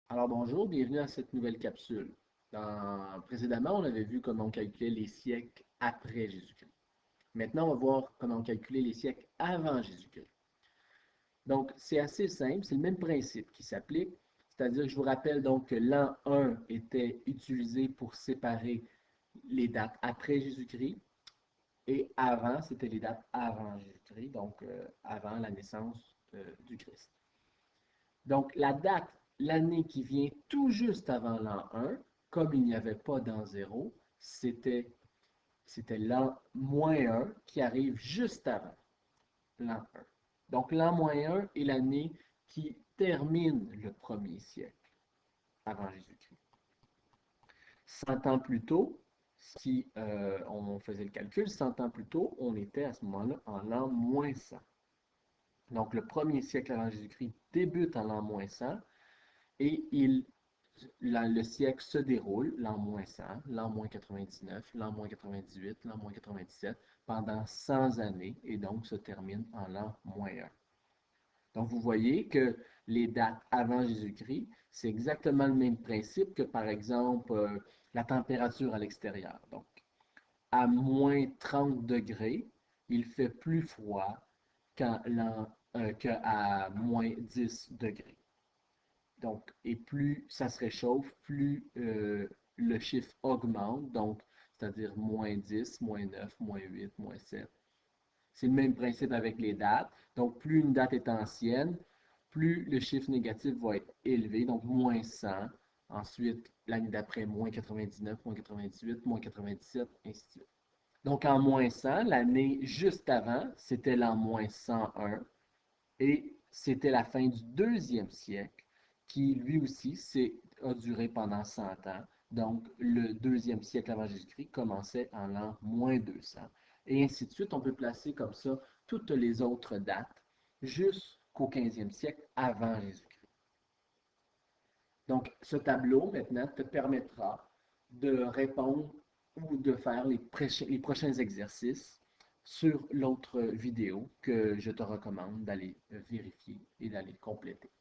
Alors bonjour, bienvenue à cette nouvelle capsule. Précédemment, on avait vu comment on calculait les siècles après Jésus-Christ. Maintenant, on va voir comment on calculait les siècles avant Jésus-Christ. Donc, c'est assez simple, c'est le même principe qui s'applique. C'est-à-dire que je vous rappelle donc que l'an 1 était utilisé pour séparer les dates après Jésus-Christ et avant, c'était les dates avant Jésus-Christ, donc avant la naissance du Christ. Donc, la date, l'année qui vient tout juste avant l'an 1, comme il n'y avait pas d'an 0, c'était l'an -1 qui arrive juste avant l'an 1. Donc, l'an -1 est l'année qui termine le premier siècle avant Jésus-Christ. 100 ans plus tôt, si on faisait le calcul, 100 ans plus tôt, on était à ce moment-là en l'an -100. Donc, le premier siècle avant Jésus-Christ débute en l'an -100 et le siècle se déroule, l'an -100, l'an -99, l'an -98, l'an -97, pendant 100 années, et donc se termine en l'an -1. Donc vous voyez que les dates avant Jésus-Christ, c'est exactement le même principe que par exemple la température à l'extérieur. Donc à -30 degrés, il fait plus froid qu'à -10 degrés. Donc, et plus ça se réchauffe, plus le chiffre augmente, donc, c'est-à-dire -10, -9, -8, -7. C'est le même principe avec les dates. Donc, plus une date est ancienne, plus le chiffre négatif va être élevé, donc -100. Ensuite, l'année d'après, -99, -98, -97, ainsi de suite. Donc, en -100, l'année juste avant, c'était l'an -101. Et c'était la fin du deuxième siècle, qui lui aussi a duré pendant 100 ans. Donc, le deuxième siècle avant Jésus-Christ commençait en l'an -200. Et ainsi de suite, on peut placer comme ça toutes les autres dates jusqu'au 15e siècle avant Jésus-Christ. Donc, ce tableau, maintenant, te permettra de répondre ou de faire les prochains exercices sur l'autre vidéo que je te recommande d'aller vérifier et d'aller compléter.